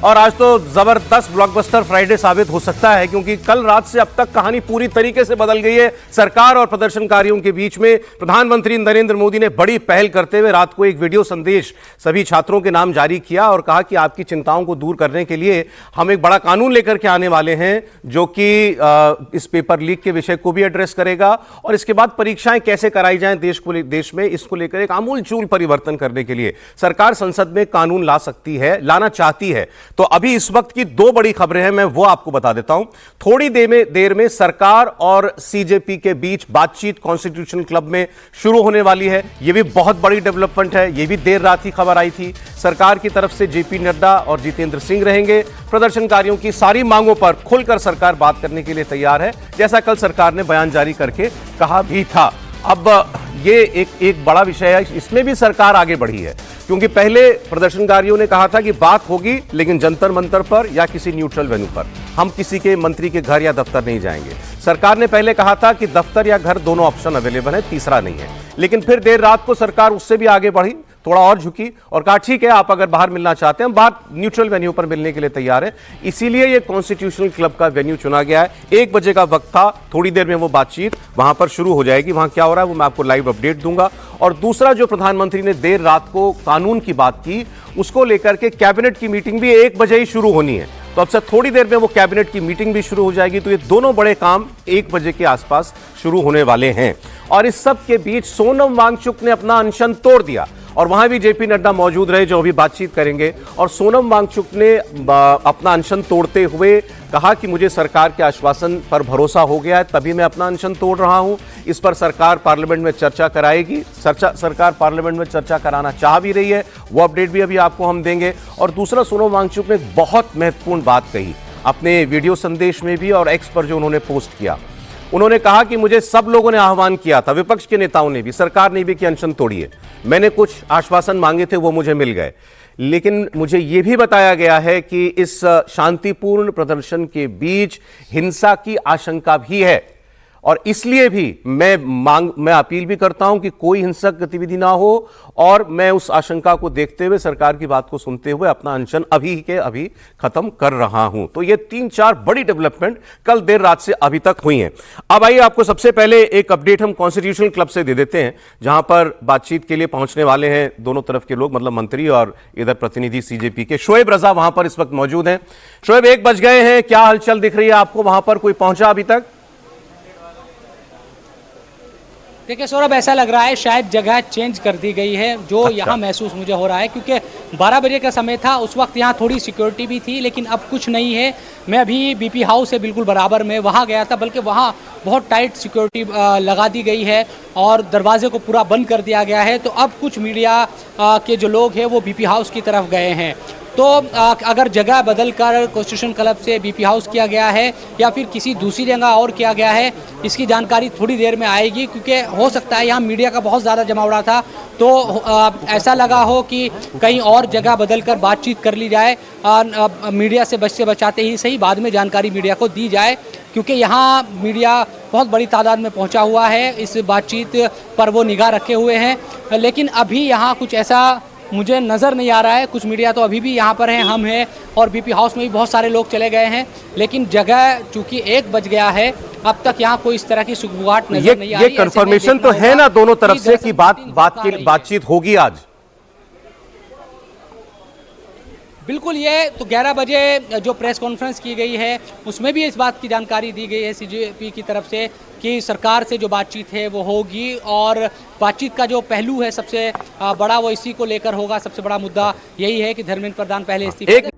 और आज तो जबरदस्त ब्लॉकबस्टर फ्राइडे साबित हो सकता है, क्योंकि कल रात से अब तक कहानी पूरी तरीके से बदल गई है सरकार और प्रदर्शनकारियों के बीच में। प्रधानमंत्री नरेंद्र मोदी ने बड़ी पहल करते हुए रात को एक वीडियो संदेश सभी छात्रों के नाम जारी किया और कहा कि आपकी चिंताओं को दूर करने के लिए हम एक बड़ा कानून लेकर के आने वाले हैं, जो कि इस पेपर लीक के विषय को भी एड्रेस करेगा और इसके बाद परीक्षाएं कैसे कराई जाएं देश में, इसको लेकर एक आमूलचूल परिवर्तन करने के लिए सरकार संसद में कानून लाना चाहती है। तो अभी इस वक्त की दो बड़ी खबरें हैं, मैं वो आपको बता देता हूं। थोड़ी देर में सरकार और सीजेपी के बीच बातचीत कॉन्स्टिट्यूशनल क्लब में शुरू होने वाली है। यह भी बहुत बड़ी डेवलपमेंट है। यह भी देर रात ही खबर आई थी। सरकार की तरफ से जेपी नड्डा और जितेंद्र सिंह रहेंगे। प्रदर्शनकारियों की सारी मांगों पर खुलकर सरकार बात करने के लिए तैयार है, जैसा कल सरकार ने बयान जारी करके कहा भी था। अब ये एक बड़ा विषय है, इसमें भी सरकार आगे बढ़ी है, क्योंकि पहले प्रदर्शनकारियों ने कहा था कि बात होगी लेकिन जंतर मंतर पर या किसी न्यूट्रल वेन्यू पर, हम किसी के मंत्री के घर या दफ्तर नहीं जाएंगे। सरकार ने पहले कहा था कि दफ्तर या घर दोनों ऑप्शन अवेलेबल है, तीसरा नहीं है। लेकिन फिर देर रात को सरकार उससे भी आगे बढ़ी, थोड़ा और झुकी और कहा ठीक है, आप अगर बाहर मिलना चाहते हैं, हम बाहर न्यूट्रल वेन्यू पर मिलने के लिए तैयार है। इसीलिए ये कॉन्स्टिट्यूशनल क्लब का वेन्यू चुना गया है। 1 बजे का वक्त था, थोड़ी देर में वो बातचीत वहां पर शुरू हो जाएगी। वहां क्या हो रहा है वो मैं आपको लाइव अपडेट दूंगा। और दूसरा, जो प्रधानमंत्री ने देर रात को कानून की बात की, उसको लेकर के कैबिनेट की मीटिंग भी 1 बजे ही शुरू होनी है। तो अब से थोड़ी देर में वो कैबिनेट की मीटिंग भी शुरू हो जाएगी। तो ये दोनों बड़े काम 1 बजे के आसपास शुरू होने वाले हैं। और इस सब के बीच सोनम वांगचुक ने अपना अनशन तोड़ दिया और वहां भी जेपी नड्डा मौजूद रहे, जो अभी बातचीत करेंगे। और सोनम वांगचुक ने अपना अनशन तोड़ते हुए कहा कि मुझे सरकार के आश्वासन पर भरोसा हो गया है, तभी मैं अपना अनशन तोड़ रहा हूं। इस पर सरकार पार्लियामेंट में चर्चा कराएगी। सरकार पार्लियामेंट में चर्चा कराना चाह भी रही है, वो अपडेट भी अभी आपको हम देंगे। और दूसरा, सोनम वांगचुक ने बहुत महत्वपूर्ण बात कही अपने वीडियो संदेश में भी और एक्स पर जो उन्होंने पोस्ट किया। उन्होंने कहा कि मुझे सब लोगों ने आह्वान किया था, विपक्ष के नेताओं ने भी, सरकार ने भी, कि अनशन तोड़िए। मैंने कुछ आश्वासन मांगे थे, वो मुझे मिल गए, लेकिन मुझे यह भी बताया गया है कि इस शांतिपूर्ण प्रदर्शन के बीच हिंसा की आशंका भी है। और इसलिए भी मैं अपील भी करता हूं कि कोई हिंसक गतिविधि ना हो। और मैं उस आशंका को देखते हुए, सरकार की बात को सुनते हुए, अपना अनशन अभी के अभी खत्म कर रहा हूं। तो ये 3-4 बड़ी डेवलपमेंट कल देर रात से अभी तक हुई हैं। अब आइए आपको सबसे पहले एक अपडेट हम कॉन्स्टिट्यूशनल क्लब से दे देते हैं, जहां पर बातचीत के लिए पहुंचने वाले हैं दोनों तरफ के लोग, मतलब मंत्री और इधर प्रतिनिधि सीजेपी के। शोएब रजा वहां पर इस वक्त मौजूद हैं। शोएब, 1 बज गए हैं, क्या हलचल दिख रही है आपको वहां पर? कोई पहुंचा अभी तक? देखिए सौरभ, ऐसा लग रहा है शायद जगह चेंज कर दी गई है, जो यहाँ महसूस मुझे हो रहा है, क्योंकि 12 बजे का समय था, उस वक्त यहाँ थोड़ी सिक्योरिटी भी थी, लेकिन अब कुछ नहीं है। मैं अभी बीपी हाउस से बिल्कुल बराबर में वहाँ गया था, बल्कि वहाँ बहुत टाइट सिक्योरिटी लगा दी गई है और दरवाजे को पूरा बंद कर दिया गया है। तो अब कुछ मीडिया के जो लोग हैं वो बीपी हाउस की तरफ गए हैं। तो अगर जगह बदलकर कॉन्स्टिट्यूशन क्लब से बीपी हाउस किया गया है या फिर किसी दूसरी जगह और किया गया है, इसकी जानकारी थोड़ी देर में आएगी, क्योंकि हो सकता है यहाँ मीडिया का बहुत ज़्यादा जमावड़ा था, तो ऐसा लगा हो कि कहीं और जगह बदलकर बातचीत कर ली जाए। मीडिया से बचाते ही सही, बाद में जानकारी मीडिया को दी जाए, क्योंकि यहाँ मीडिया बहुत बड़ी तादाद में पहुँचा हुआ है। इस बातचीत पर वो निगाह रखे हुए हैं, लेकिन अभी यहाँ कुछ ऐसा मुझे नज़र नहीं आ रहा है। कुछ मीडिया तो अभी भी यहाँ पर हैं, हम हैं, और बीपी हाउस में भी बहुत सारे लोग चले गए हैं, लेकिन जगह चूंकि 1 बज गया है, अब तक यहाँ कोई इस तरह की सुगबुगाहट नजर नहीं आ रही। ये कंफर्मेशन तो है ना दोनों तरफ से कि बातचीत होगी आज? बिल्कुल, ये तो 11 बजे जो प्रेस कॉन्फ्रेंस की गई है उसमें भी इस बात की जानकारी दी गई है सीजेपी की तरफ से कि सरकार से जो बातचीत है वो होगी, और बातचीत का जो पहलू है सबसे बड़ा वो इसी को लेकर होगा। सबसे बड़ा मुद्दा यही है कि धर्मेंद्र प्रधान पहले इस्तीफा